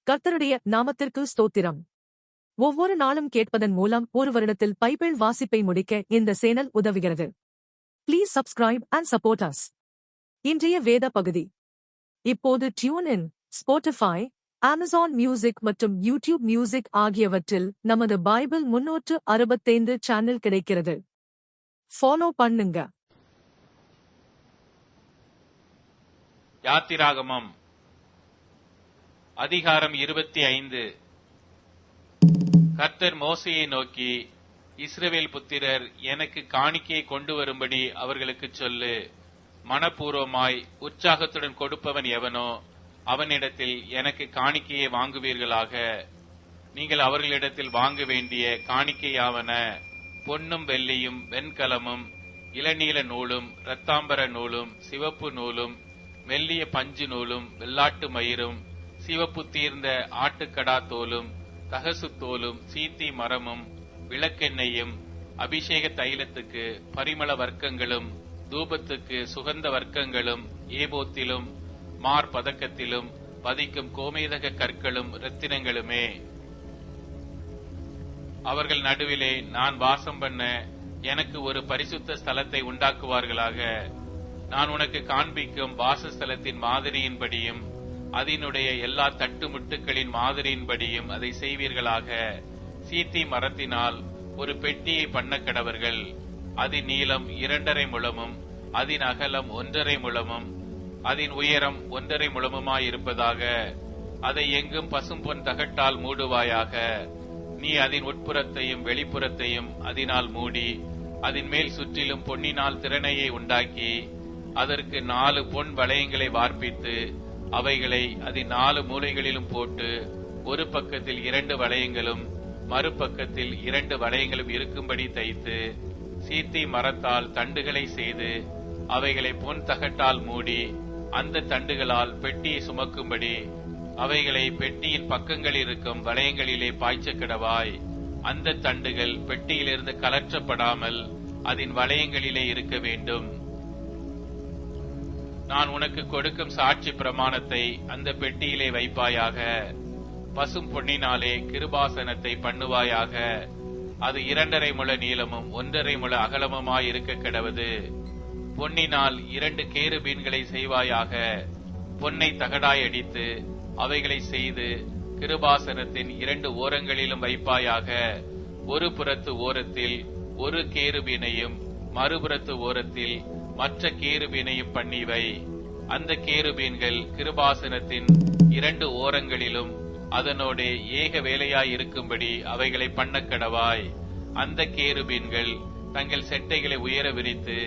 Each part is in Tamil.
கர்த்தருடைய நாமத்திற்கு ஸ்தோத்திரம். ஒவ்வொரு நாளும் கேட்பதன் மூலம் ஒரு வருடத்தில் பைபிள் வாசிப்பை முடிக்க இந்த சேனல் உதவுகிறது. Please subscribe and support us. இன்றைய வேத பகுதி. இப்போது tune in, Spotify, Amazon music மற்றும் யூடியூப் மியூசிக் ஆகியவற்றில் நமது பைபிள் 365 சேனல் கிடைக்கிறது. ஃபாலோ பண்ணுங்க. யாத்திராகமம் அதிகாரம் 25. கர்த்தர் மோசேயை நோக்கி, இஸ்ரவேல் புத்திரர் எனக்கு காணிக்கையை கொண்டு வரும்படி அவர்களுக்கு சொல்லு. மனப்பூர்வமாய் உற்சாகத்துடன் கொடுப்பவன் எவனோ அவனிடத்தில் எனக்கு காணிக்கையை வாங்குவீர்களாக. நீங்கள் அவர்களிடத்தில் வாங்க வேண்டிய காணிக்கையாவன: பொன்னும் வெள்ளியும் வெண்கலமும் இளநீல நூலும் இரத்தாம்பர நூலும் சிவப்பு நூலும் மெல்லிய பஞ்சு நூலும் வெள்ளாட்டு மயிரும் சிவப்பு தீர்ந்த ஆட்டுக்கடா தோலும் தகசு தோலும் சீத்தி மரமும் விளக்கெண்ணெயும் அபிஷேக தைலத்துக்கு பரிமள வர்க்கங்களும் தூபத்துக்கு சுகந்த வர்க்கங்களும் ஏபோத்திலும் மார்பதக்கத்திலும் பதிக்கும் கோமேதக கற்களும் இரத்தினங்களுமே. அவர்கள் நடுவிலே நான் வாசம் பண்ண எனக்கு ஒரு பரிசுத்த ஸ்தலத்தை உண்டாக்குவார்களாக. நான் உனக்கு காண்பிக்கும் வாசஸ்தலத்தின் மாதிரியின்படியும் அதனுடைய எல்லா தட்டுமுட்டுக்களின் மாதிரியின்படியும் அதை செய்வீர்களாக. சீத்தி மரத்தினால் ஒரு பெட்டியை பண்ண கடவர்கள். அதன் நீளம் 2.5 முழமும் அதன் அகலம் 1.5 முழமும் அதன் உயரம் 1.5 முழமுமாயிருப்பதாக. அதை எங்கும் பசும்பொன் தகட்டால் மூடுவாயாக. நீ அதன் உட்புறத்தையும் வெளிப்புறத்தையும் அதனால் மூடி அதன் மேல் சுற்றிலும் பொன்னினால் திறனையை உண்டாக்கி அதற்கு 4 பொன் வளையங்களை வார்ப்பித்து அவைகளை அதன் 4 மூலைகளிலும் போட்டு ஒரு பக்கத்தில் 2 வளையங்களும் மறுபக்கத்தில் 2 வளையங்களும் இருக்கும்படி தைத்து சீத்தி மரத்தால் தண்டுகளை செய்து அவைகளை பொன் தகட்டால் மூடி அந்த தண்டுகளால் பெட்டியை சுமக்கும்படி அவைகளை பெட்டியின் பக்கங்களில் இருக்கும் வளையங்களிலே பாய்ச்ச கிடவாய். அந்த தண்டுகள் பெட்டியிலிருந்து கலற்றப்படாமல் அதன் வளையங்களிலே இருக்க வேண்டும். நான் உனக்கு கொடுக்கும் சாட்சி பிரமாணத்தை அந்த பெட்டியிலே வைப்பாயாக. பசும் பொன்னினாலே கிருபாசனத்தை பண்ணுவாயாக. அது 2.5 முழ நீளமும் 1.5 முழ அகலமுமாயிருக்க கிடவது. பொன்னினால் 2 கேருபீன்களை செய்வாயாக. பொன்னை தகடாய் அடித்து அவைகளை செய்து கிருபாசனத்தின் 2 ஓரங்களிலும் வைப்பாயாக. ஒரு புறத்து ஓரத்தில் ஒரு கேருபீனையும் மறுபுறத்து ஓரத்தில் மற்ற கேருபீனையும் பண்ணிவை. அந்த கேருபீன்கள் கிருபாசனத்தின் 2 ஓரங்களிலும் அதனோட ஏக வேலையாய் இருக்கும்படி அவைகளை பண்ண கடவாய். அந்த கேருபீன்கள் தங்கள் செட்டைகளை உயர விரித்து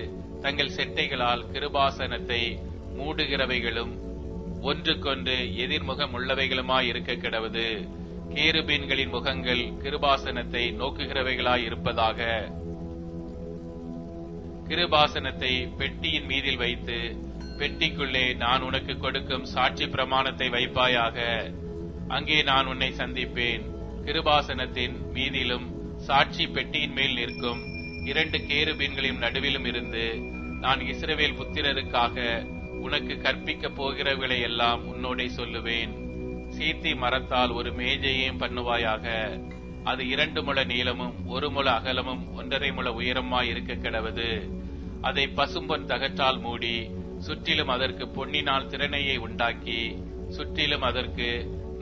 தங்கள் செட்டைகளால் கிருபாசனத்தை மூடுகிறவைகளும் ஒன்றுக்கொன்று எதிர்முகம் உள்ளவைகளுமாய் இருக்க கிடவது. கேருபீன்களின் முகங்கள் கிருபாசனத்தை நோக்குகிறவைகளாய் இருப்பதாக. கிருபாசனத்தை பெட்டியின் மீதில் வைத்து பெட்டிக்குள்ளே நான் உனக்கு கொடுக்கும் சாட்சி பிரமாணத்தை வைப்பாயாக. அங்கே நான் உன்னை சந்திப்பேன். கிருபாசனத்தின் மீதிலும் சாட்சி பெட்டியின் மேல் நிற்கும் 2 கேருபீன்களின் நடுவிலும் இருந்து நான் இஸ்ரவேல் புத்திரருக்காக உனக்கு கற்பிக்க போகிறவர்களை எல்லாம் உன்னோடே சொல்லுவேன். சீத்தி மரத்தால் ஒரு மேஜையையும் பண்ணுவாயாக. அது 2 முழ நீளமும் 1 முழ அகலமும் 1.5 முழ உயரமாய் இருக்க கிடவது. அதை பசும்பொன் தகட்டால் மூடி சுற்றிலும் அதற்கு பொன்னினால் திறனையை உண்டாக்கி சுற்றிலும் அதற்கு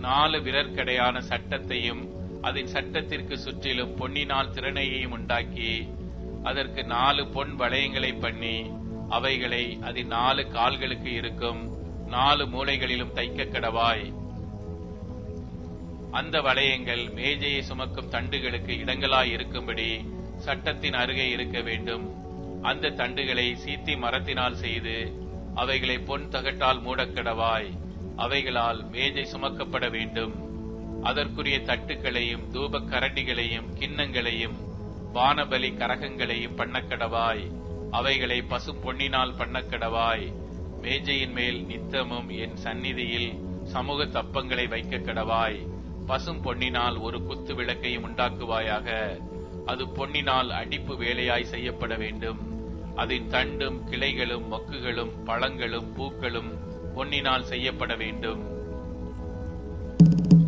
4 விரற்கடையான சட்டத்தையும் அதன் சட்டத்திற்கு சுற்றிலும் பொன்னினால் திறனையையும் உண்டாக்கி அதற்கு 4 பொன் வளையங்களை பண்ணி அவைகளை அதன் 4 கால்களுக்கு இருக்கும் 4 மூலைகளிலும் தைக்க கடவாய். அந்த வளையங்கள் மேஜையை சுமக்கும் தண்டுகளுக்கு இடங்களாய் இருக்கும்படி சட்டத்தின் அருகே இருக்க வேண்டும். அந்த தண்டுகளை சீத்தி மரத்தினால் செய்து அவைகளை பொன் தகட்டால் மூடக்கடவாய். அவைகளால் மேஜை சுமக்கப்பட வேண்டும். அதற்குரிய தட்டுக்களையும் தூப கரண்டிகளையும் கிண்ணங்களையும் வானபலி கரகங்களையும் பண்ணக்கடவாய். அவைகளை பசும் பொன்னினால் பண்ணக்கடவாய். மேஜையின் மேல் நித்தமும் என் சந்நிதியில் சமூக தப்பங்களை வைக்க கடவாய். பசும் பொன்னினால் ஒரு குத்து விளக்கையும் உண்டாக்குவாயாக. அது பொன்னினால் அடிப்பு வேலையாய் செய்யப்பட வேண்டும். அதன் தண்டும் கிளைகளும் மொக்குகளும் பழங்களும் பூக்களும் பொன்னினால் செய்யப்பட வேண்டும்.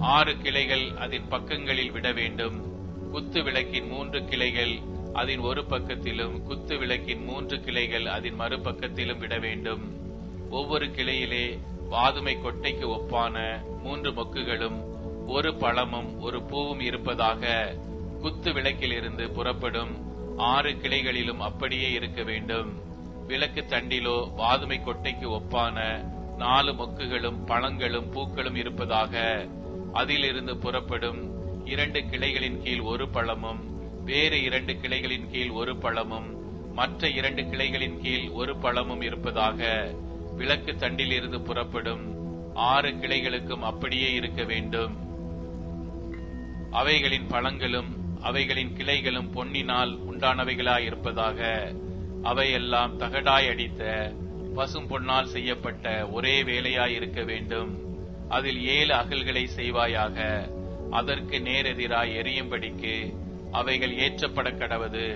6 கிளைகள் அதன் பக்கங்களில் விட வேண்டும். குத்து விளக்கின் 3 கிளைகள் அதன் ஒரு பக்கத்திலும், குத்து விளக்கின் 3 கிளைகள் அதன் மறுபக்கத்திலும் விட வேண்டும். ஒவ்வொரு கிளையிலே வாதுமை கொட்டைக்கு ஒப்பான 3 மொக்குகளும், ஒரு பழமும் ஒரு பூவும் இருப்பதாக குத்து விளக்கிலிருந்து புறப்படும் 6 கிளைகளிலும் அப்படியே இருக்க வேண்டும். விளக்கு தண்டிலோ வாதுமை கொட்டைக்கு ஒப்பான 4 மொக்குகளும் பழங்களும் பூக்களும் இருப்பதாக அதிலிருந்து புறப்படும் 2 கிளைகளின் கீழ் ஒரு பழமும், வேறு 2 கிளைகளின் கீழ் ஒரு பழமும், மற்ற 2 கிளைகளின் கீழ் ஒரு பழமும் இருப்பதாக விளக்கு தண்டிலிருந்து புறப்படும் 6 கிளைகளுக்கும் அப்படியே இருக்க வேண்டும். அவைகளின் பழங்களும் அவைகளின் கிளைகளும் பொன்னினால் உண்டானவைகளாய் இருப்பதாக அவையெல்லாம் தகடாய் அடித்த பசும் பொன்னால் செய்யப்பட்ட ஒரே வேலையாய் இருக்க வேண்டும். அதில் 7 அகல்களை செய்வாயாக. அதற்கு நேரெதிராய் எரியும்படிக்கு அவைகள் ஏற்றப்பட கடவது.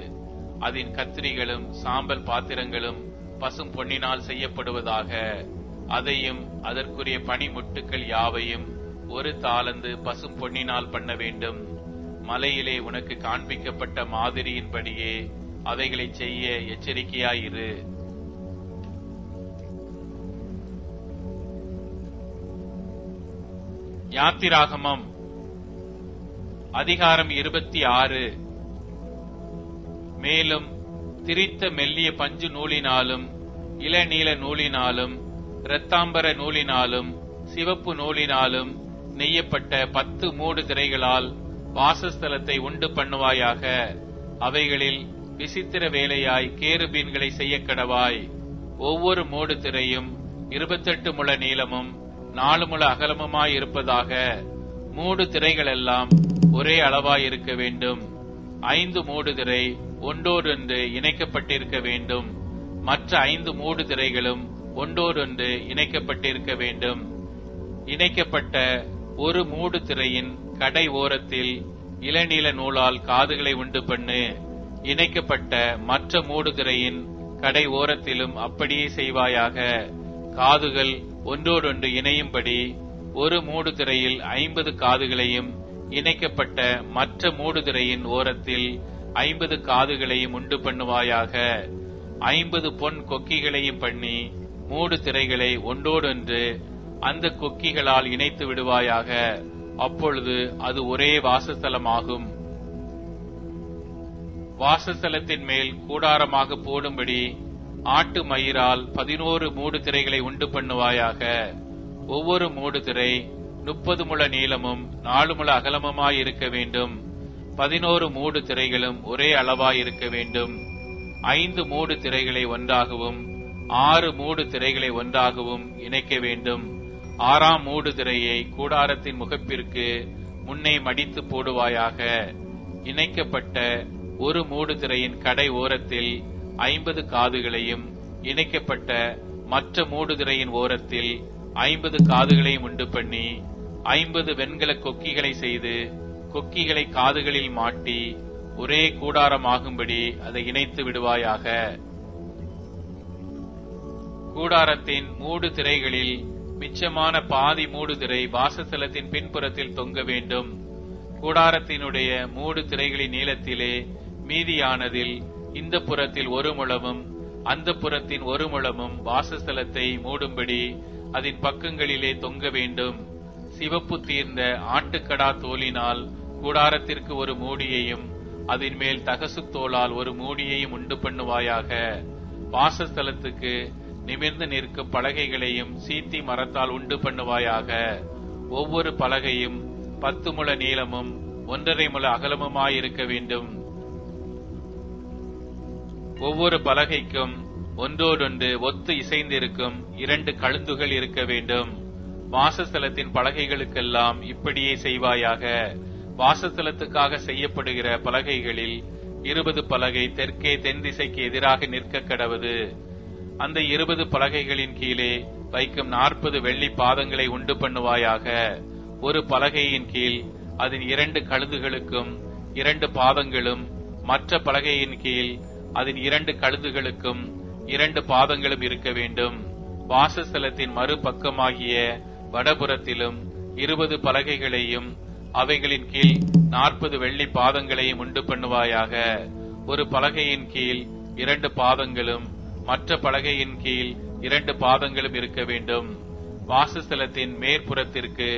அதன் கத்திரிகளும் சாம்பல் பாத்திரங்களும் பசும் பொன்னினால் செய்யப்படுவதாக. அதையும் அதற்குரிய பனிமுட்டுக்கள் யாவையும் 1 தாலந்து பசும் பொன்னினால் பண்ண வேண்டும். மலையிலே உனக்கு காண்பிக்கப்பட்ட மாதிரியின்படியே அவைகளை செய்ய எச்சரிக்கையாயிரு. யாத்திராகமம் அதிகாரம் 26. மேலும் திரித்த மெல்லிய பஞ்சு நூலினாலும் இளநீல நூலினாலும் இரத்தாம்பர நூலினாலும் சிவப்பு நூலினாலும் நெய்யப்பட்ட 10 மூடு திரைகளால் வாசஸ்தலத்தை உண்டு பண்ணுவாயாக. அவைகளில் விசித்திர வேலையாய் கேருபீன்களை செய்ய கடவாய். ஒவ்வொரு மூடு திரையும் 28 முழ நீளமும் 4 முழ அகலமுமாய் இருப்பதாக. மூடு திரைகள் எல்லாம் ஒரே அளவாய் இருக்க வேண்டும். 5 மூடு திரை ஒன்றோடொன்று இணைக்கப்பட்டிருக்க வேண்டும். மற்ற 5 மூடு திரைகளும் ஒன்றோடொன்று இணைக்கப்பட்டிருக்க வேண்டும். இணைக்கப்பட்ட ஒரு மூடு திரையின் கடை ஓரத்தில் இளநீல நூலால் காதுகளை உண்டு பண்ணு. இணைக்கப்பட்ட மற்ற மூடு திரையின் கடை ஓரத்திலும் அப்படியே செய்வாயாக. காதுகள் ஒன்றோடொன்று இணையும்படி ஒரு மூடு திரையில் 50 காதுகளையும், இணைக்கப்பட்ட மற்ற மூடு திரையின் ஓரத்தில் 50 காதுகளையும் உண்டு பண்ணுவாயாக. 50 பொன் கொக்கிகளையும் பண்ணி மூடு திரைகளை ஒன்றோடொன்று அந்த கொக்கிகளால் இணைத்து விடுவாயாக. அப்பொழுது அது ஒரே வாசஸ்தலமாகும். வாசஸ்தலத்தின் மேல் கூடாரமாக போடும்படி ஆட்டு மயிரால் 11 மூடு திரைகளை உண்டு பண்ணுவாயாக. ஒவ்வொரு மூடு திரை 30 முழ நீளமும் 4 முழ அகலமுமாய் இருக்க வேண்டும். 11 மூடு திரைகளும் ஒரே அளவாய் இருக்க வேண்டும். 5 மூடு திரைகளை ஒன்றாகவும் 6 மூடு திரைகளை ஒன்றாகவும் இணைக்க வேண்டும். 6ஆம் மூடு திரையை கூடாரத்தின் முகப்பிற்கு முன்னே மடித்து போடுவாயாக. இணைக்கப்பட்ட ஒரு மூடு திரையின் கடை ஓரத்தில் 50 காதுகளையும், இணைக்கப்பட்ட மற்ற மூடு திரையின் ஓரத்தில் 50 காதுகளையும் உண்டு பண்ணி 50 வெண்கல கொக்கிகளை செய்து கொக்கிகளை காதுகளில் மாட்டி ஒரே கூடாரமாகும்படி அதை இணைத்து விடுவாயாக. கூடாரத்தின் மூடு திரைகளில் மிச்சமான பாதி மூடு திரை வாசஸ்தலத்தின் பின்புறத்தில் தொங்க வேண்டும். கூடாரத்தினுடைய மூடு திரைகளின் நீளத்திலே மீதியானதில் இந்த புறத்தில் 1 முழமும் அந்த புறத்தின் 1 முழமும் வாசஸ்தலத்தை மூடும்படி அதன் பக்கங்களிலே தொங்க வேண்டும். சிவப்பு தீர்ந்த ஆட்டுக்கடா தோலினால் கூடாரத்திற்கு ஒரு மூடியையும், அதன் மேல் தகசு தோலால் ஒரு மூடியையும் உண்டு பண்ணுவாயாக. வாசஸ்தலத்துக்கு நிமிர்ந்து நிற்கும் பலகைகளையும் சீத்தி மரத்தால் உண்டு பண்ணுவாயாக. ஒவ்வொரு பலகையும் 10 முழ நீளமும் 1.5 முழ அகலமுமாயிருக்க வேண்டும். ஒவ்வொரு பலகைக்கும் ஒன்றோடொன்று ஒத்து இசைந்திருக்கும் 2 கழுந்துகள் இருக்க வேண்டும். வாசஸ்தலத்தின் பலகைகளுக்கெல்லாம் இப்படியே செய்வாயாக. வாசஸ்தலத்துக்காக செய்யப்படுகிற பலகைகளில் 20 பலகை தெற்கே தென் திசைக்கு எதிராக நிற்க கடவது. அந்த 20 பலகைகளின் கீழே வைக்கும் 40 வெள்ளி பாதங்களை உண்டு பண்ணுவாயாக. ஒரு பலகையின் கீழ் அதன் 2 கழுதுகளுக்கும் 2 பாதங்களும், மற்ற பலகையின் கீழ் அதன் 2 கழுதுகளுக்கும் 2 பாதங்களும் இருக்க வேண்டும். வாசஸ்தலத்தின் மறுபக்கமாகிய வடபுறத்திலும் 20 பலகைகளையும் அவைகளின் கீழ் 40 வெள்ளி பாதங்களையும் உண்டு பண்ணுவாயாக. ஒரு பலகையின் கீழ் 2 பாதங்களும் மற்ற பலகையின் கீழ் 2 பாதங்களும் இருக்க வேண்டும். வாசஸ்தலத்தின் மேற்புறத்திற்கு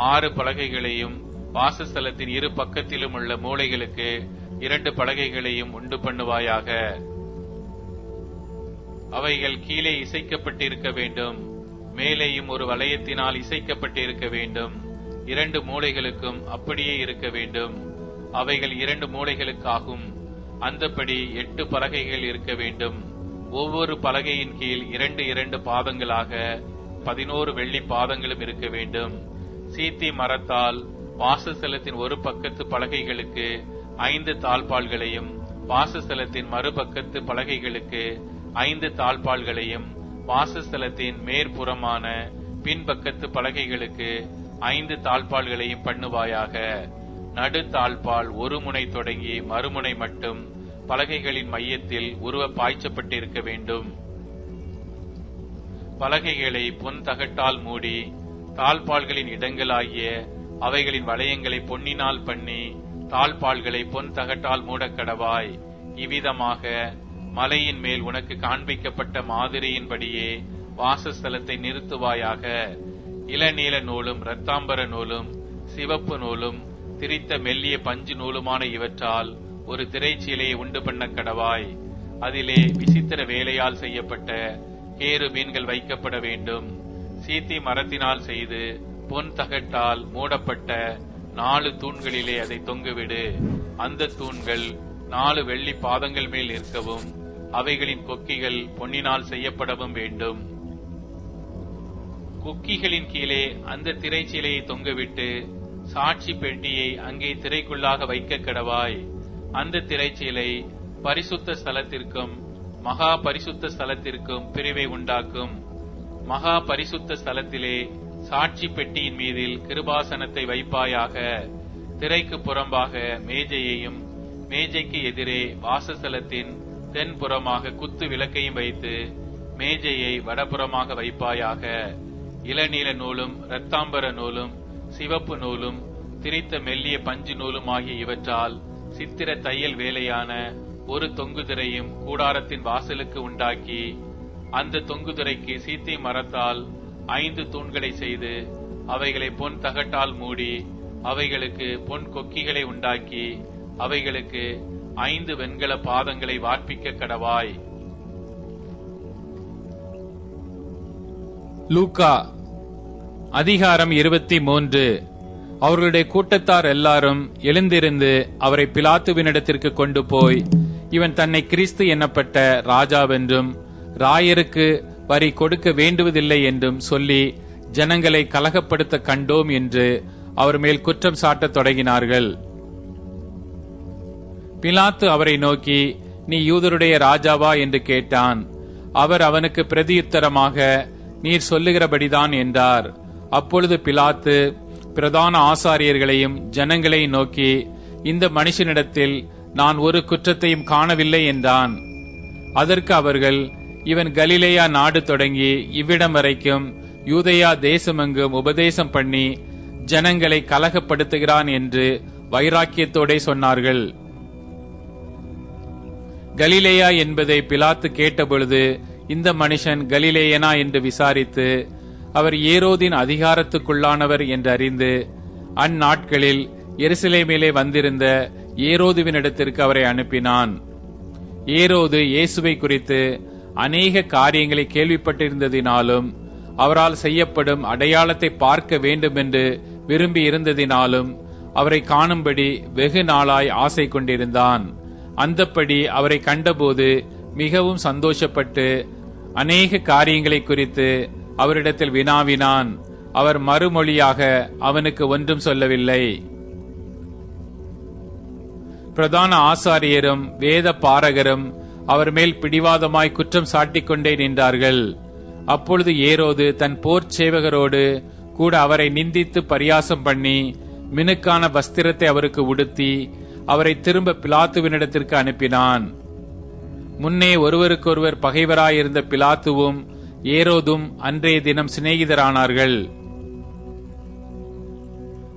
6 பலகைகளையும் வாசஸ்தலத்தின் இரு பக்கத்திலும் உள்ள மூலைகளுக்கு 2 பலகைகளையும் உண்டு பண்ணுவாயாக. அவைகள் கீழே இசைக்கப்பட்டிருக்க வேண்டும், மேலேயும் ஒரு வளையத்தினால் இசைக்கப்பட்டிருக்க வேண்டும். 2 மூலைகளுக்கும் அப்படியே இருக்க வேண்டும். அவைகள் 2 மூலைகளுக்காகும். அந்தப்படி 8 பலகைகள் இருக்க வேண்டும். ஒவ்வொரு பலகையின் கீழ் 2 பாதங்களாக 11 வெள்ளி பாதங்களும் இருக்க வேண்டும். சீத்தி மரத்தால் வாசஸ்தலத்தின் ஒரு பக்கத்து பலகைகளுக்கு 5 தாழ்பாள்களையும் வாசஸ்தலத்தின் மறுபக்கத்து பலகைகளுக்கு 5 தாழ்பாள்களையும் வாசஸ்தலத்தின் மேற்புறமான பின்பக்கத்து பலகைகளுக்கு 5 தாழ்பாள்களையும் பண்ணுவாயாக. நடு தாழ்பால் ஒரு முனை தொடங்கி மறுமுனை மட்டும் பலகைகளின் மையத்தில் உருவ பாய்ச்சப்பட்டிருக்க வேண்டும். பலகைகளை பொன் தகட்டால் மூடி தாழ்பால்களின் இடங்களாகிய அவைகளின் வளையங்களை பொன்னினால் பண்ணி தாழ்பால்களை பொன் தகட்டால் மூடக்கடவாய். இவ்விதமாக மலையின் மேல் உனக்கு காண்பிக்கப்பட்ட மாதிரியின்படியே வாசஸ்தலத்தை நிறுத்துவாயாக. இளநீல நூலும் இரத்தாம்பர நூலும் சிவப்பு நூலும் திரித்த மெல்லிய பஞ்சு நூலுமான இவற்றால் ஒரு திரைச்சீலையை உண்டு பண்ண கடவாய். அதிலே விசித்திர வேலையால் செய்யப்பட்ட கேருபீன்கள் வைக்கப்பட வேண்டும். சீத்தி மரத்தினால் செய்து பொன் தகட்டால் மூடப்பட்ட 4 தூண்களிலே அதை தொங்குவிடு. அந்த தூண்கள் 4 வெள்ளி பாதங்கள் மேல் இருக்கவும் அவைகளின் கொக்கிகள் பொன்னினால் செய்யப்படவும் வேண்டும். கொக்கிகளின் கீழே அந்த திரைச்சீலையை தொங்கவிட்டு சாட்சி பெட்டியை அங்கே திரைக்குள்ளாக வைக்க கடவாய். அந்த திரைச்சீலை பரிசுத்த ஸ்தலத்திற்கும் மகா பரிசுத்த ஸ்தலத்திற்கும் பிரிவை உண்டாக்கும். மகா பரிசுத்த ஸ்தலத்திலே சாட்சி பெட்டியின் மீதில் கிருபாசனத்தை வைப்பாயாக. திரைக்கு புறம்பாக மேஜையையும் மேஜைக்கு எதிரே வாசஸ்தலத்தின் தென்புறமாக குத்து விளக்கையும் வைத்து மேஜையை வடபுறமாக வைப்பாயாக. இளநீல நூலும் இரத்தாம்பர நூலும் சிவப்பு நூலும் திரித்த மெல்லிய பஞ்சு நூலும் ஆகிய இவற்றால் சித்திர தையல் வேலையான ஒரு தொங்குதிரையும் கூடாரத்தின் வாசலுக்கு உண்டாக்கி அந்த தொங்குதிரைக்கு சீத்தி மரத்தால் 5 தூண்களை செய்து அவைகளை பொன் தகட்டால் மூடி அவைகளுக்கு பொன் கொக்கிகளை உண்டாக்கி அவைகளுக்கு 5 வெண்கல பாதங்களை வார்ப்பிக்க கடவாய். லூக்கா அதிகாரம் 23. அவர்களுடைய கூட்டத்தார் எல்லாரும் எழுந்திருந்து அவரை பிலாத்துவினிடத்திற்கு கொண்டு போய், இவன் தன்னை கிறிஸ்து என்னப்பட்ட ராஜாவென்றும் ராயருக்கு வரி கொடுக்க வேண்டுவதில்லை என்றும் சொல்லி ஜனங்களை கலகப்படுத்த கண்டோம் என்று அவர் மேல் குற்றம் சாட்டத் தொடங்கினார்கள். பிலாத்து அவரை நோக்கி, நீ யூதருடைய ராஜாவா என்று கேட்டான். அவர் அவனுக்கு பிரதியுத்தரமாக, நீர் சொல்லுகிறபடிதான் என்றார். அப்பொழுது பிலாத்து பிரதான ஆசாரியர்களையும் ஜனங்களையும் நோக்கி, இந்த மனுஷனிடத்தில் நான் ஒரு குற்றத்தையும் காணவில்லை என்றான். அதற்கு அவர்கள், இவன் கலிலேயா நாடு தொடங்கி இவ்விடம் வரைக்கும் யூதேயா தேசமெங்கும் உபதேசம் பண்ணி ஜனங்களை கலகப்படுத்துகிறான் என்று வைராக்கியத்தோடே சொன்னார்கள். கலிலேயா என்பதை பிலாத்து கேட்டபொழுது, இந்த மனுஷன் கலிலேயனா என்று விசாரித்து அவர் ஏரோதின் அதிகாரத்துக்குள்ளானவர் என்று அறிந்து அந்நாட்களில் எருசலேமிலே வந்திருந்த ஏரோதுவினிடத்திற்கு அவரை அனுப்பினான். ஏரோது இயேசுவை குறித்து அநேக காரியங்களை கேள்விப்பட்டிருந்ததினாலும் அவரால் செய்யப்படும் அடையாளத்தை பார்க்க வேண்டும் என்று விரும்பி இருந்ததினாலும் அவரை காணும்படி வெகு நாளாய் ஆசை கொண்டிருந்தான். அந்தப்படி அவரை கண்டபோது மிகவும் சந்தோஷப்பட்டு அநேக காரியங்களை குறித்து அவரிடத்தில் வினாவினான். அவர் மறுமொழியாக அவனுக்கு ஒன்றும் சொல்லவில்லை. பிரதான ஆசாரியரும் வேத பாரகரும் அவர் மேல் பிடிவாதமாய் குற்றம் சாட்டிக் கொண்டே நின்றார்கள். அப்பொழுது ஏரோது தன் போர் சேவகரோடு கூட அவரை நிந்தித்து பரியாசம் பண்ணி மினுக்கான வஸ்திரத்தை அவருக்கு உடுத்தி அவரை திரும்ப பிலாத்துவினிடத்திற்கு அனுப்பினான். முன்னே ஒருவருக்கொருவர் பகைவராயிருந்த பிலாத்துவும் ஏரோதும் அன்றைய தினம் சிநேகிதரானார்கள்.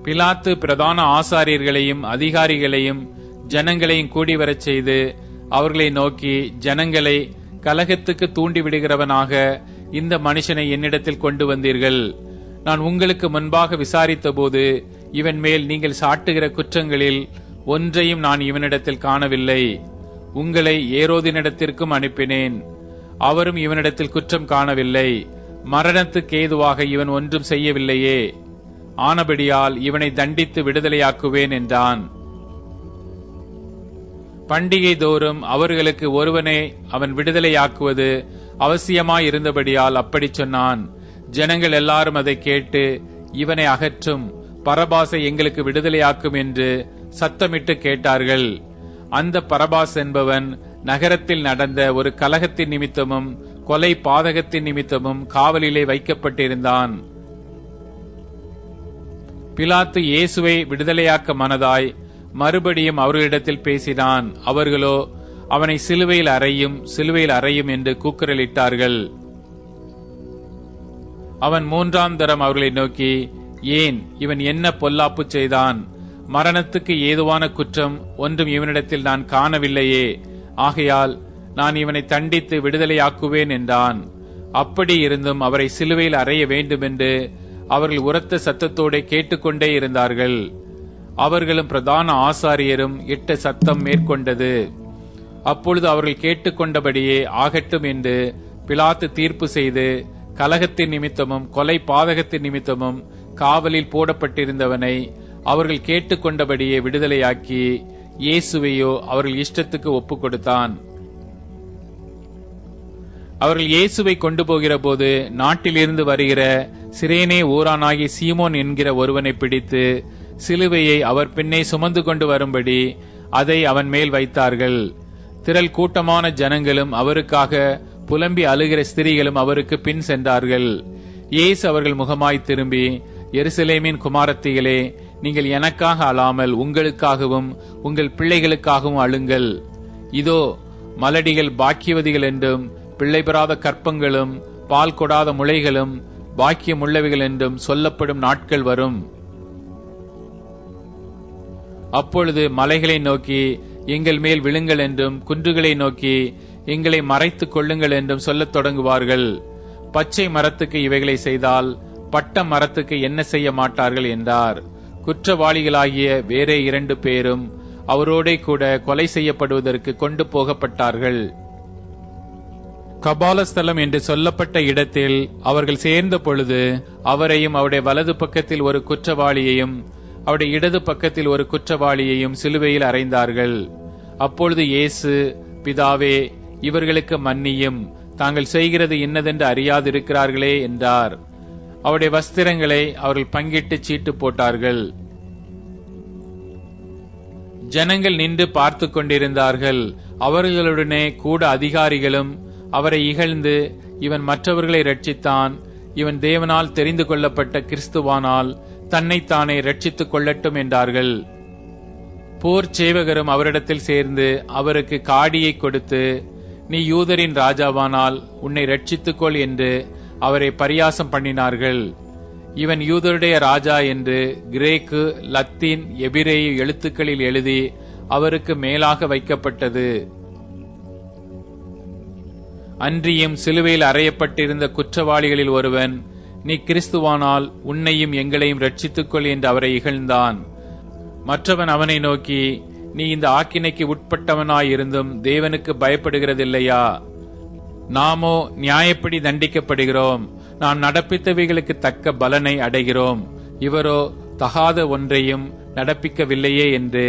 பிலாத்து பிரதான ஆசாரியர்களையும் அதிகாரிகளையும் ஜனங்களையும் கூடிவரச் செய்து அவர்களை நோக்கி, ஜனங்களை கலகத்துக்கு தூண்டிவிடுகிறவனாக இந்த மனுஷனை என்னிடத்தில் கொண்டு வந்தீர்கள். நான் உங்களுக்கு முன்பாக விசாரித்தபோது இவன் மேல் நீங்கள் சாட்டுகிற குற்றங்களில் ஒன்றையும் நான் இவனிடத்தில் காணவில்லை. உங்களை ஏரோதினிடத்திற்கும் அனுப்பினேன். அவரும் இவனிடத்தில் குற்றம் காணவில்லை. மரணத்துக்கு ஏதுவாக இவன் ஒன்றும் செய்யவில்லையே. ஆனபடியால் இவனை தண்டித்து விடுதலையாக்குவேன் என்றான். பண்டிகை தோறும் அவர்களுக்கு ஒருவனை அவன் விடுதலையாக்குவது அவசியமாயிருந்தபடியால் அப்படி சொன்னான். ஜனங்கள் எல்லாரும் அதை கேட்டு, இவனை அகற்றும், பரபாசை எங்களுக்கு விடுதலையாக்கும் என்று சத்தமிட்டு கேட்டார்கள். அந்த பரபாஸ் என்பவன் நகரத்தில் நடந்த ஒரு கலகத்தின் நிமித்தமும் கொலை பாதகத்தின் நிமித்தமும் காவலிலே வைக்கப்பட்டிருந்தான். பிலாத்து இயேசுவை விடுதலையாக்க மனதாய் மறுபடியும் அவர்களிடத்தில் பேசினான். அவர்களோ அவனை சிலுவையில் அறையும் என்று கூக்குரலிட்டார்கள். அவன் 3ஆம் தரம் அவர்களை நோக்கி, ஏன் இவன் என்ன பொல்லாப்பு செய்தான்? மரணத்துக்கு ஏதுவான குற்றம் ஒன்றும் இவனிடத்தில் நான் காணவில்லையே. ஆகையால் நான் இவனை தண்டித்து விடுதலையாக்குவேன் என்றான். அப்படி இருந்தும் அவரை சிலுவையில் அறைய வேண்டுமென்று அவர்கள் உரத்த சத்தத்தோடு கேட்டுக்கொண்டே இருந்தார்கள். அவர்களும் பிரதான ஆசாரியரும் இட்ட சத்தம் மேற்கொண்டது. அப்பொழுது அவர்கள் கேட்டுக்கொண்டபடியே ஆகட்டும் என்று பிலாத்து தீர்ப்பு செய்து, கலகத்தின் நிமித்தமும் கொலை பாதகத்தின் நிமித்தமும் காவலில் போடப்பட்டிருந்தவனை அவர்கள் கேட்டுக்கொண்டபடியே விடுதலையாக்கி, இயேசுவையோ அவர்கள் இஷ்டத்துக்கு ஒப்புக் கொடுத்தான். அவர்கள் இயேசுவை கொண்டு போகிற போது நாட்டிலிருந்து வருகிற சிரேனே ஊரானாகி சீமோன் என்கிற ஒருவனை பிடித்து சிலுவையை அவர் பின்னே சுமந்து கொண்டு வரும்படி அதை அவன் மேல் வைத்தார்கள். திரள் கூட்டமான ஜனங்களும் அவருக்காக புலம்பி அழுகிற ஸ்திரீகளும் அவருக்கு பின் சென்றார்கள். இயேசு அவர்கள் முகமாய் திரும்பி, எருசலேமின் குமாரத்திகளே, நீங்கள் எனக்காக அழாமல் உங்களுக்காகவும் உங்கள் பிள்ளைகளுக்காகவும் அழுங்கள். இதோ மலடிகள் பாக்கியவதிகள் என்றும் பிள்ளை பெறாத கற்பங்களும் பால் கொடாத முளைகளும் பாக்கியமுள்ளவைகள் என்றும் சொல்லப்படும் நாட்கள் வரும். அப்பொழுது மலைகளை நோக்கி எங்கள் மேல் விழுங்கள் என்றும் குன்றுகளை நோக்கி எங்களை மறைத்துக் கொள்ளுங்கள் என்றும் சொல்லத் தொடங்குவார்கள். பச்சை மரத்துக்கு இவைகளை செய்தால் பட்ட மரத்துக்கு என்ன செய்ய மாட்டார்கள் என்றார். குற்றவாளிகளாகிய வேறே 2 பேரும் அவரோடே கூட கொலை செய்யப்படுவதற்கு கொண்டு போகப்பட்டார்கள். கபாலஸ்தலம் என்று சொல்லப்பட்ட இடத்தில் அவர்கள் சேர்ந்த பொழுது அவரையும் அவருடைய வலது பக்கத்தில் ஒரு குற்றவாளியையும் அவருடைய இடது பக்கத்தில் ஒரு குற்றவாளியையும் சிலுவையில் அறைந்தார்கள். அப்பொழுது இயேசு, பிதாவே, இவர்களுக்கு மன்னியும், தாங்கள் செய்கிறது இன்னதென்று அறியாதிருக்கிறார்களே என்றார். அவருடைய வஸ்திரங்களை அவர்கள் பங்கிட்டு சீட்டு போட்டார்கள். ஜனங்கள் நின்று பார்த்து கொண்டிருந்தார்கள். அவர்களுடனே கூட அதிகாரிகளும் அவரை இகழ்ந்து, இவன் மற்றவர்களை ரட்சித்தான், இவன் தேவனால் தெரிந்து கொள்ளப்பட்ட கிறிஸ்துவானால் தன்னைத்தானே ரட்சித்துக் கொள்ளட்டும் என்றார்கள். போர் சேவகரும் அவரிடத்தில் சேர்ந்து அவருக்கு காடியை கொடுத்து, நீ யூதரின் ராஜாவானால் உன்னை ரட்சித்துக்கொள் என்று அவரை பரியாசம் பண்ணினார்கள். இவன் யூதருடைய ராஜா என்று கிரேக்கு, லத்தீன், எபிரேய எழுத்துக்களில் எழுதி அவருக்கு மேலாக வைக்கப்பட்டது. அன்றியும் சிலுவையில் அறையப்பட்டிருந்த குற்றவாளிகளில் ஒருவன், நீ கிறிஸ்துவானால் உன்னையும் எங்களையும் ரட்சித்துக்கொள் என்று அவரை இகழ்ந்தான். மற்றவன் அவனை நோக்கி, நீ இந்த ஆக்கினைக்கு உட்பட்டவனாயிருந்தும் தேவனுக்கு பயப்படுகிறதில்லையா? நாமோ நியாயப்படி தண்டிக்கப்படுகிறோம், நாம் நடப்பித்தவைகளுக்கு தக்க பலனை அடைகிறோம். இவரோ தகாத ஒன்றையும் நடப்பிக்கவில்லையே என்று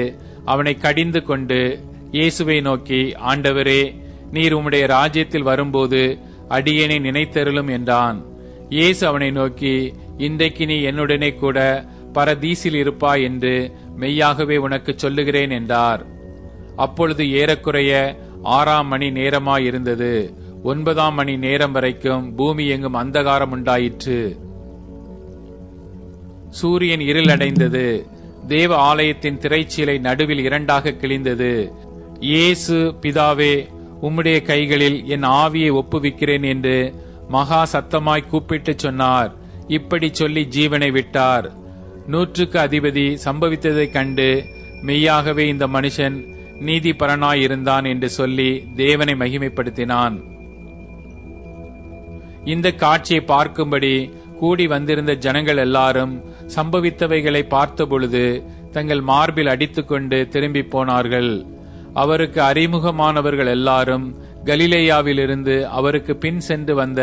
அவனை கடிந்து கொண்டு இயேசுவை நோக்கி, ஆண்டவரே, நீர் உம்முடைய ராஜ்யத்தில் வரும்போது அடியேனை நினைத்தருளும் என்றான். இயேசு அவனை நோக்கி, இன்றைக்கு நீ என்னுடனே கூட பரதீசில் இருப்பாய் என்று மெய்யாகவே உனக்கு சொல்லுகிறேன் என்றார். அப்பொழுது ஏறக்குறைய 6ஆம் மணி நேரமாயிருந்தது. 9ஆம் மணி நேரம் வரைக்கும் பூமி எங்கும் அந்தகாரம் உண்டாயிற்று. சூரியன் இருளடைந்தது. தேவ ஆலயத்தின் திரைச்சீலை நடுவில் 2ஆக கிழிந்தது. இயேசு, பிதாவே, உம்முடைய கைகளில் என் ஆவியை ஒப்புவிக்கிறேன் என்று மகா சத்தமாய் கூப்பிட்டு சொன்னார். இப்படி சொல்லி ஜீவனை விட்டார். 100க்கு அதிபதி சம்பவித்ததைக் கண்டு மெய்யாகவே இந்த மனுஷன் நீதிபரனாயிருந்தான் என்று சொல்லி தேவனை மகிமைப்படுத்தினான். இந்த காட்சியை பார்க்கும்படி கூடி வந்திருந்த ஜனங்கள் எல்லாரும் சம்பவித்தவைகளை பார்த்தபொழுது தங்கள் மார்பில் அடித்துக்கொண்டு திரும்பி போனார்கள். அவருக்கு அறிமுகமானவர்கள் எல்லாரும் கலிலேயாவிலிருந்து அவருக்கு பின் சென்று வந்த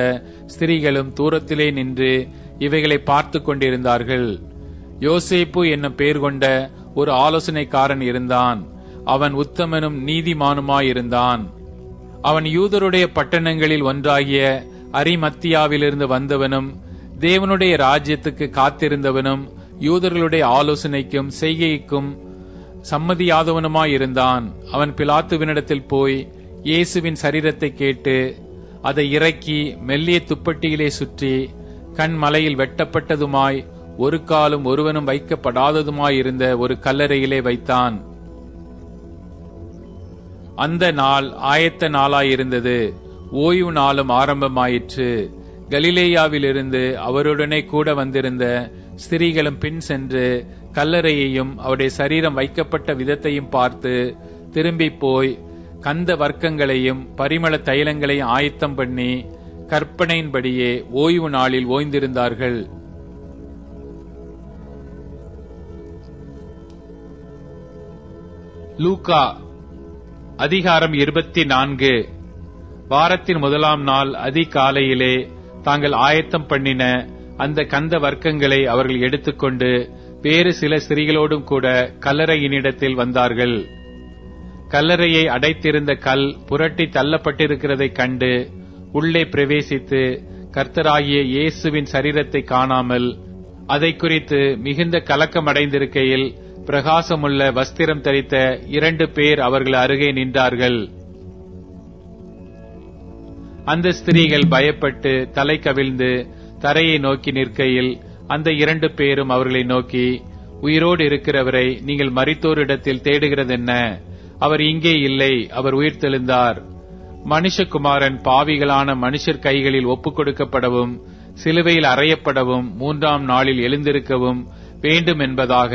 ஸ்திரீகளும் தூரத்திலே நின்று இவைகளை பார்த்து கொண்டிருந்தார்கள். யோசேப்பு என்னும் பெயர் கொண்ட ஒரு ஆலோசனைக்காரன் இருந்தான். அவன் உத்தமனும் நீதிமானுமாயிருந்தான். அவன் யூதருடைய பட்டணங்களில் ஒன்றாகிய அரிமத்தியாவிலிருந்து வந்தவனும் தேவனுடைய ராஜ்யத்துக்கு காத்திருந்தவனும் யூதர்களுடைய ஆலோசனைக்கும் செய்கைக்கும் சம்மதியாதவனுமாயிருந்தான். அவன் பிலாத்துவினிடத்தில் போய் இயேசுவின் சரீரத்தை கேட்டு அதை இறக்கி மெல்லிய துப்பட்டியிலே சுற்றி கண்மலையில் வெட்டப்பட்டதுமாய் ஒரு காலும் ஒருவனும் வைக்கப்படாததுமாயிருந்த ஒரு கல்லறையிலே வைத்தான். அந்த நாள் ஆயத்த நாளாயிருந்தது. ஓய்வு நாளும் ஆரம்பமாயிற்று. கலிலேயாவிலிருந்து அவருடனே கூட வந்திருந்த ஸ்திரீகளும் பின் சென்று கல்லறையையும் அவருடைய சரீரம் வைக்கப்பட்ட விதத்தையும் பார்த்து திரும்பி போய் கந்த வர்க்கங்களையும் பரிமள தைலங்களையும் ஆயத்தம் பண்ணி கற்பனையின்படியே ஓய்வு நாளில் ஓய்ந்திருந்தார்கள். லூக்கா அதிகாரம் 24. வாரத்தின் முதலாம் நாள் அதிகாலையிலே தாங்கள் ஆயத்தம் பண்ணின அந்த கந்த வர்க்கங்களை அவர்கள் எடுத்துக்கொண்டு வேறு சில ஸ்திரீகளோடும் கூட கல்லறையினிடத்தில் வந்தார்கள். கல்லறையை அடைத்திருந்த கல் புரட்டி தள்ளப்பட்டிருக்கிறதைக் கண்டு உள்ளே பிரவேசித்து கர்த்தராகிய இயேசுவின் சரீரத்தை காணாமல் அதை குறித்து மிகுந்த கலக்கமடைந்திருக்கையில் பிரகாசமுள்ள வஸ்திரம் தரித்த 2 பேர் அவர்கள் அருகே நின்றார்கள். அந்த ஸ்திரீகள் பயப்பட்டு தலை கவிழ்ந்து தரையை நோக்கி நிற்கையில் அந்த 2 பேரும் அவர்களை நோக்கி, உயிரோடு இருக்கிறவரை நீங்கள் மரித்தோரிடத்தில் தேடுகிறதென்ன? அவர் இங்கே இல்லை, அவர் உயிர்த்தெழுந்தார். மனுஷகுமாரன் பாவிகளான மனுஷர் கைகளில் ஒப்புக் கொடுக்கப்படவும் சிலுவையில் அறையப்படவும் 3ஆம் நாளில் எழுந்திருக்கவும் வேண்டும் என்பதாக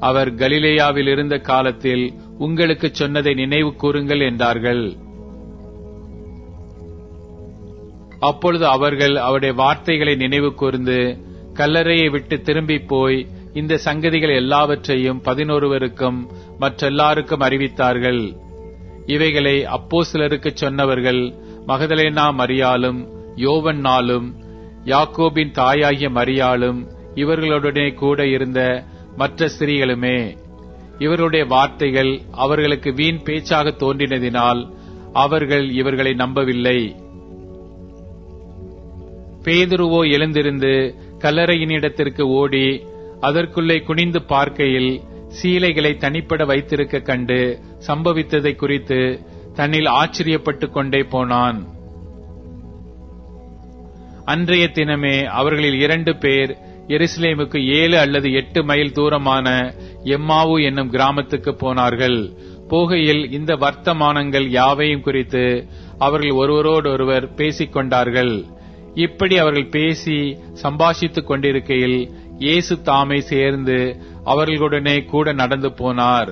அவர் கலிலேயாவில் இருந்த காலத்தில் உங்களுக்கு சொன்னதை நினைவு கூறுங்கள் என்றார்கள். அப்பொழுது அவர்கள் அவருடைய வார்த்தைகளை நினைவு கூர்ந்து கல்லறையை விட்டு திரும்பி போய் இந்த சங்கதிகள் எல்லாவற்றையும் 11 மற்றெல்லாருக்கும் அறிவித்தார்கள். இவைகளை அப்போஸ்தலருக்கு சொன்னவர்கள் மகதலேனா மரியாளும் யோவன்னாலும் யாக்கோபின் தாயாகிய மரியாளும் இவர்களுடனே கூட இருந்த மற்ற ஸ்திரீகளுமே. இவருடைய வார்த்தைகள் அவர்களுக்கு வீண் பேச்சாக தோன்றினதினால் அவர்கள் இவர்களை நம்பவில்லை. பேதுருவோ எழுந்திருந்து கல்லறையினிடத்திற்கு ஓடி அதற்குள்ளே குனிந்து பார்க்கையில் சீலைகளை தனிப்பட வைத்திருக்க கண்டு சம்பவித்ததை குறித்து தன்னில் ஆச்சரியப்பட்டுக் கொண்டே போனான். அன்றைய தினமே அவர்களில் 2 பேர் எருசலேமுக்கு 7 அல்லது 8 மைல் தூரமான எம்மாவு என்னும் கிராமத்துக்கு போனார்கள். போகையில் இந்த வர்த்தமானங்கள் யாவையும் குறித்து அவர்கள் ஒருவரோடொருவர் பேசிக் கொண்டார்கள். இப்படி அவர்கள் பேசி சம்பாஷித்துக் கொண்டிருக்கையில் இயேசு தாமே சேர்ந்து அவர்களுடனே கூட நடந்து போனார்.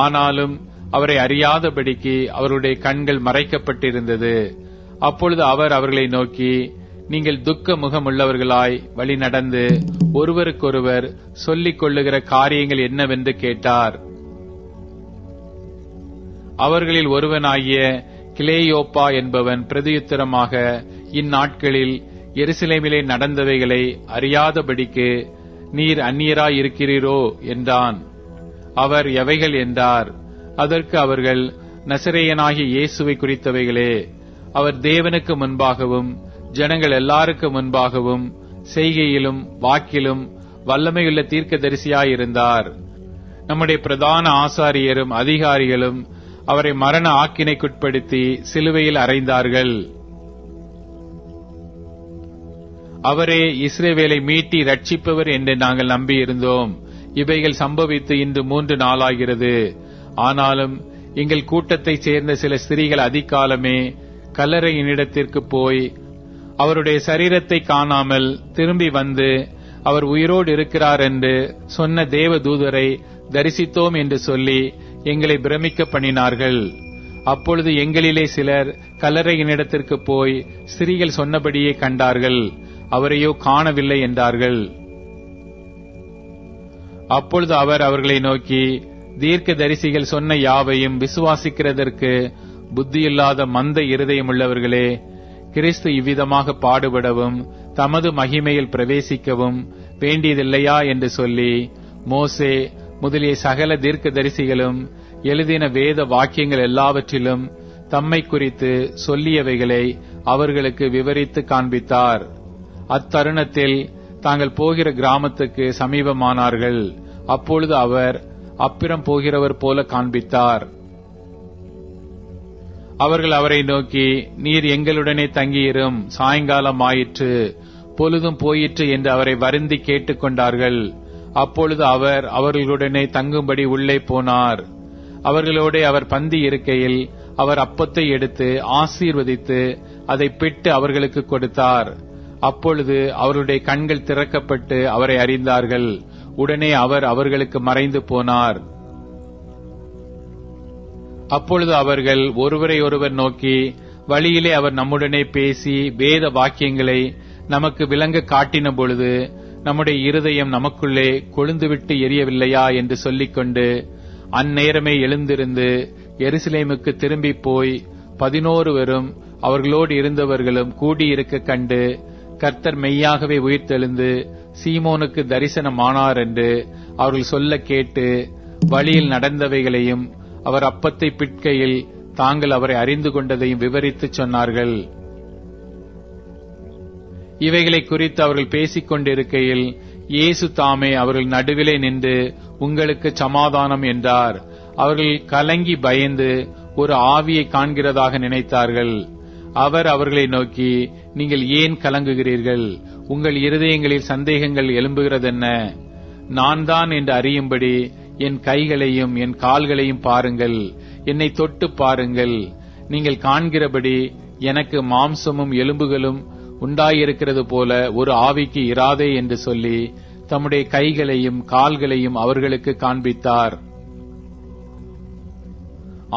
ஆனாலும் அவரை அறியாதபடிக்கு அவருடைய கண்கள் மறைக்கப்பட்டிருந்தது. அப்பொழுது அவர் அவர்களை நோக்கி, நீங்கள் துக்க முகமுள்ளவர்களாய் வழி நடந்து ஒருவருக்கொருவர் சொல்லிக் கொள்ளுகிற காரியங்கள் என்னவென்று கேட்டார். அவர்களில் ஒருவனாகிய கிலேயோப்பா என்பவன் பிரதியுத்தரமாக, இந்நாட்களில் எருசலேமிலே நடந்தவைகளை அறியாதபடிக்கு நீர் அந்நியராய் இருக்கிறீரோ என்றான். அவர் எவைகள் என்றார். அதற்கு அவர்கள், நசரேயனாகிய இயேசுவை குறித்தவைகளே. அவர் தேவனுக்கு முன்பாகவும் ஜனங்கள் எல்லாருக்கு முன்பாகவும் செய்கையிலும் வாக்கிலும் வல்லமையுள்ள தீர்க்கதரிசியாயிருந்தார். நம்முடைய பிரதான ஆசாரியரும் அதிகாரிகளும் அவரை மரண ஆக்கினைக்குட்படுத்தி சிலுவையில் அறைந்தார்கள். அவரே இஸ்ரவேலை மீட்டி ரட்சிப்பவர் என்று நாங்கள் நம்பியிருந்தோம். இவைகள் சம்பவித்து இன்று 3 நாளாகிறது. ஆனாலும் எங்கள் கூட்டத்தைச் சேர்ந்த சில ஸ்திரீகள் அதிகாலமே கல்லறையினிடத்திற்கு போய் அவருடைய சரீரத்தை காணாமல் திரும்பி வந்து அவர் உயிரோடு இருக்கிறார் என்று சொன்ன தேவ தூதரை தரிசித்தோம் என்று சொல்லி எங்களை பிரமிக்க பண்ணினார்கள். அப்பொழுது எங்களிலே சிலர் கல்லறையினிடத்திற்கு போய் ஸ்திரீகள் சொன்னபடியே கண்டார்கள், அவரையோ காணவில்லை என்றார்கள். அப்பொழுது அவர் அவர்களை நோக்கி, தீர்க்க தரிசிகள் சொன்ன யாவையும் விசுவாசிக்கிறதற்கு புத்தியில்லாத மந்த இருதயமுள்ளவர்களே, கிறிஸ்து இவ்விதமாக பாடுபடவும் தமது மகிமையில் பிரவேசிக்கவும் வேண்டியதில்லையா என்று சொல்லி மோசே முதலிய சகல தீர்க்க தரிசிகளும் எழுதின வேத வாக்கியங்கள் எல்லாவற்றிலும் தம்மை குறித்து சொல்லியவைகளை அவர்களுக்கு விவரித்து காண்பித்தார். அத்தருணத்தில் தாங்கள் போகிற கிராமத்துக்கு சமீபமானார்கள். அப்பொழுது அவர் அப்புறம் போகிறவர் போல காண்பித்தார். அவர்கள் அவரை நோக்கி, நீர் எங்களுடனே தங்கியிரும், சாயங்காலம் ஆயிற்று, பொழுதும் போயிற்று என்று அவரை வருந்தி கேட்டுக்கொண்டார்கள். அப்பொழுது அவர் அவர்களுடனே தங்கும்படி உள்ளே போனார். அவர்களோட அவர் பந்தி இருக்கையில் அவர் அப்பத்தை எடுத்து ஆசீர்வதித்து அதை பிட்டு அவர்களுக்கு கொடுத்தார். அப்பொழுது அவருடைய கண்கள் திறக்கப்பட்டு அவரை அறிந்தார்கள். உடனே அவர் அவர்களுக்கு மறைந்து போனார். அப்பொழுது அவர்கள் ஒருவரை ஒருவர் நோக்கி, வழியிலே அவர் நம்முடனே பேசி வேத வாக்கியங்களை நமக்கு விளங்க காட்டின பொழுது நம்முடைய இருதயம் நமக்குள்ளே கொழுந்துவிட்டு எரியவில்லையா என்று சொல்லிக்கொண்டு அந்நேரமே எழுந்திருந்து எருசலேமுக்கு திரும்பி போய் 11 அவர்களோடு இருந்தவர்களும் கூடியிருக்க கண்டு, கர்த்தர் மெய்யாகவே உயிர்த்தெழுந்து சீமோனுக்கு தரிசனமானார் என்று அவர்கள் சொல்ல கேட்டு, வழியில் நடந்தவைகளையும் அவர் அப்பத்தை பிட்கையில் தாங்கள் அவரை அறிந்து கொண்டதையும் விவரித்து சொன்னார்கள். இவைகளை குறித்து அவர்கள் பேசிக் கொண்டிருக்கையில் இயேசு தாமே அவர்கள் நடுவிலே நின்று, உங்களுக்கு சமாதானம் என்றார். அவர்கள் கலங்கி பயந்து ஒரு ஆவியை காண்கிறதாக நினைத்தார்கள். அவர் அவர்களை நோக்கி, நீங்கள் ஏன் கலங்குகிறீர்கள்? உங்கள் இருதயங்களில் சந்தேகங்கள் எழும்புகிறதென்ன? நான் தான் என்று அறியும்படி என் கைகளையும் என் கால்களையும் பாருங்கள், என்னை தொட்டு பாருங்கள். நீங்கள் காண்கிறபடி எனக்கு மாம்சமும் எலும்புகளும் உண்டாயிருக்கிறது போல ஒரு ஆவிக்கு இராதே என்று சொல்லி தம்முடைய கைகளையும் கால்களையும் அவர்களுக்கு காண்பித்தார்.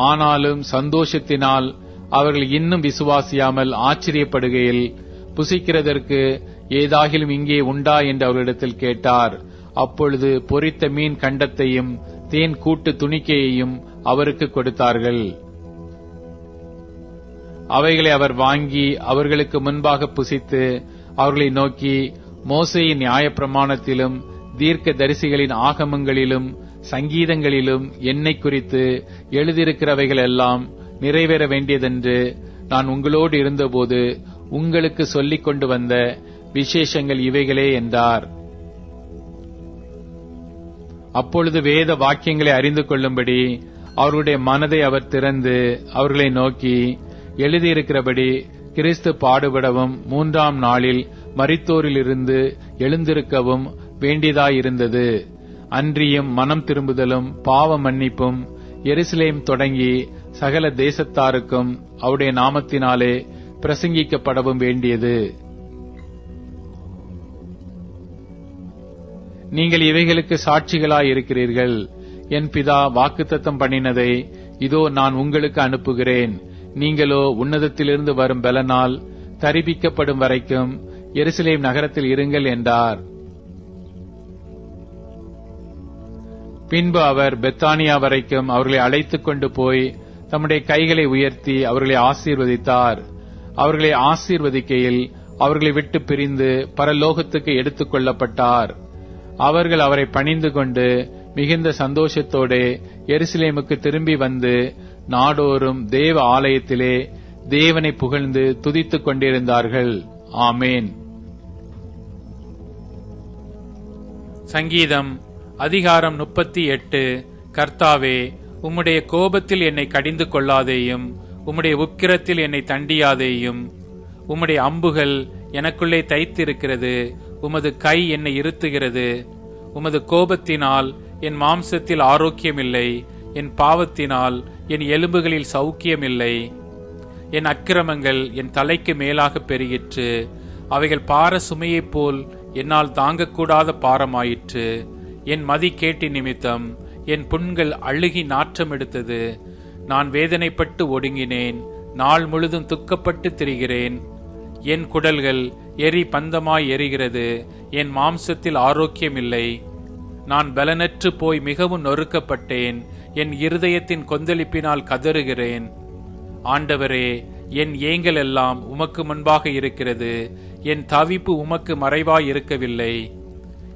ஆனாலும் சந்தோஷத்தினால் அவர்கள் இன்னும் விசுவாசியாமல் ஆச்சரியப்படுகையில், புசிக்கிறதற்கு ஏதாகிலும் இங்கே உண்டா என்று அவர்களிடத்தில் கேட்டார். அப்பொழுது பொரித்த மீன் கண்டத்தையும் தேன் கூட்டு துணிக்கையையும் அவருக்கு கொடுத்தார்கள். அவைகளை அவர் வாங்கி அவர்களுக்கு முன்பாக புசித்து அவர்களை நோக்கி, மோசேயின் நியாயப்பிரமாணத்திலும் தீர்க்க தரிசிகளின் ஆகமங்களிலும் சங்கீதங்களிலும் என்னை குறித்து எழுதியிருக்கிறவைகள் எல்லாம் நிறைவேற வேண்டியதென்று நான் உங்களோடு இருந்தபோது உங்களுக்கு சொல்லிக் கொண்டு வந்த விசேஷங்கள் இவைகளே என்றார். அப்பொழுது வேத வாக்கியங்களை அறிந்து கொள்ளும்படி அவர்களுடைய மனதை அவர் திறந்து அவர்களை நோக்கி, எழுதியிருக்கிறபடி கிறிஸ்து பாடுபடவும் 3ஆம் நாளில் மரித்தோரிலிருந்து எழுந்திருக்கவும் வேண்டியதாயிருந்தது. அன்றியும் மனம் திரும்புதலும் பாவ மன்னிப்பும் எருசலேம் தொடங்கி சகல தேசத்தாருக்கும் அவருடைய நாமத்தினாலே பிரசங்கிக்கப்படவும் வேண்டியது. நீங்கள் இவைகளுக்கு சாட்சிகளாயிருக்கிறீர்கள். என் பிதா வாக்குத்தத்தம் பண்ணினதை இதோ நான் உங்களுக்கு அனுப்புகிறேன். நீங்களோ உன்னதத்திலிருந்து வரும் பலனால் தரிபிக்கப்படும் வரைக்கும் எருசலேம் நகரத்தில் இருங்கள் என்றார். பின்பு அவர் பெத்தானியா வரைக்கும் அவர்களை அழைத்துக் கொண்டு போய் தம்முடைய கைகளை உயர்த்தி அவர்களை ஆசீர்வதித்தார். அவர்களை ஆசீர்வதிக்கையில் அவர்களை விட்டு பிரிந்து பரலோகத்துக்கு எடுத்துக் கொள்ளப்பட்டார். அவர்கள் அவரை பணிந்து கொண்டு மிகுந்த சந்தோஷத்தோடு எருசலேமுக்கு திரும்பி வந்து நாடோறும் தேவ ஆலயத்திலே தேவனை புகழ்ந்து துதித்துக் கொண்டிருந்தார்கள். ஆமேன். சங்கீதம் அதிகாரம் 38. கர்த்தாவே, உம்முடைய கோபத்தில் என்னை கடிந்து கொள்ளாதேயும், உம்முடைய உக்கிரத்தில் என்னை தண்டியாதேயும். உம்முடைய அம்புகள் எனக்குள்ளே தைத்திருக்கிறது, உமது கை என்னை இருத்துகிறது. உமது கோபத்தினால் என் மாம்சத்தில் ஆரோக்கியமில்லை, என் பாவத்தினால் என் எலும்புகளில் சௌக்கியமில்லை. என் அக்கிரமங்கள் என் தலைக்கு மேலாக பெருகிற்று, அவைகள் பார சுமையைப் போல் என்னால் தாங்கக்கூடாத பாரமாயிற்று. என் மதிகேட்டி நிமித்தம் என் புண்கள் அழுகி நாற்றம் எடுத்தது. நான் வேதனைப்பட்டு ஒடுங்கினேன். நாள் முழுதும் துக்கப்பட்டு திரிகிறேன். என் குடல்கள் எரி பந்தமாய் எரிகிறது. என் மாம்சத்தில் ஆரோக்கியமில்லை. நான் பலனற்று போய் மிகவும் நொறுக்கப்பட்டேன். என் இருதயத்தின் கொந்தளிப்பினால் கதறுகிறேன். ஆண்டவரே, என் ஏங்கல் எல்லாம் உமக்கு முன்பாக இருக்கிறது. என் தவிப்பு உமக்கு மறைவாய் இருக்கவில்லை.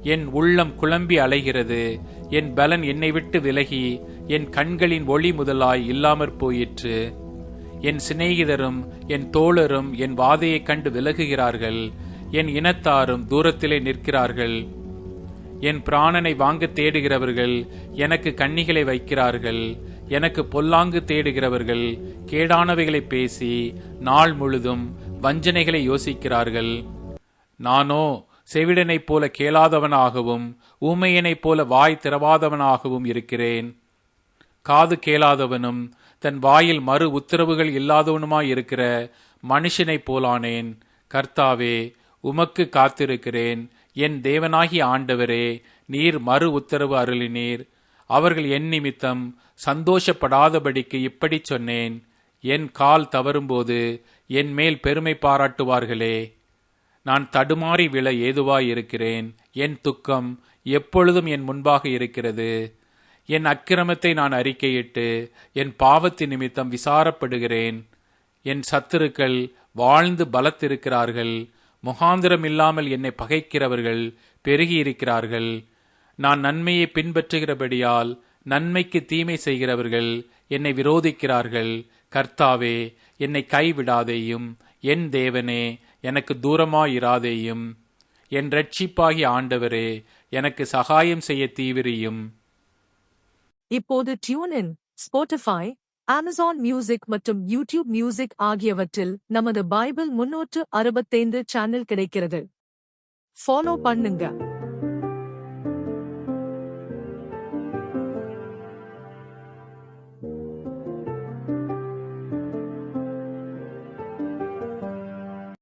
என் உள்ளம் குழம்பி அலைகிறது. என் பலன் என்னை விட்டு விலகி என் கண்களின் ஒளி முதலாய் இல்லாமற் போயிற்று. என் சிநேகிதரும் என் தோழரும் என் வாதையைக் கண்டு விலகுகிறார்கள். என் இனத்தாரும் தூரத்திலே நிற்கிறார்கள். என் பிராணனை வாங்க தேடுகிறவர்கள் எனக்கு கண்ணிகளை வைக்கிறார்கள். எனக்கு பொல்லாங்கு தேடுகிறவர்கள் கேடானவைகளை பேசி நாள் முழுதும் வஞ்சனைகளை யோசிக்கிறார்கள். நானோ செவிடனைப் போல கேளாதவனாகவும் ஊமையனைப் போல வாய் திறவாதவனாகவும் இருக்கிறேன். காது கேளாதவனும் தன் வாயில் மறு உத்தரவுகள் இல்லாதவனுமாயிருக்கிற மனுஷனைப் போலானேன். கர்த்தாவே, உமக்கு காத்திருக்கிறேன். என் தேவனாகிய ஆண்டவரே, நீர் மறு உத்தரவு அருளினீர். அவர்கள் என் நிமித்தம் சந்தோஷப்படாதபடிக்கு இப்படி சொன்னேன். என் கால் தவறும்போது என் மேல் பெருமை பாராட்டுவார்களே. நான் தடுமாறி விழ ஏதுவாயிருக்கிறேன். என் துக்கம் எப்பொழுதும் என் முன்பாக இருக்கிறது. என் அக்கிரமத்தை நான் அறிக்கையிட்டு என் பாவத்தின் நிமித்தம் விசாரப்படுகிறேன். என் சத்துருக்கள் வாழ்ந்து பலத்திருக்கிறார்கள். முகாந்திரம் இல்லாமல் என்னை பகைக்கிறவர்கள் பெருகியிருக்கிறார்கள். நான் நன்மையை பின்பற்றுகிறபடியால் நன்மைக்கு தீமை செய்கிறவர்கள் என்னை விரோதிக்கிறார்கள். கர்த்தாவே, என்னை கைவிடாதேயும். என் தேவனே, எனக்கு தூரமாயிராதேயும். என் இரட்சிப்பாகிய ஆண்டவரே, எனக்கு சகாயம் செய்ய தீவிரியும். இப்போது tune in, Spotify, Amazon music மற்றும் யூடியூப் மியூசிக் ஆகியவற்றில் நமது பைபிள் 365 சேனல் கிடைக்கிறது. ஃபாலோ பண்ணுங்க.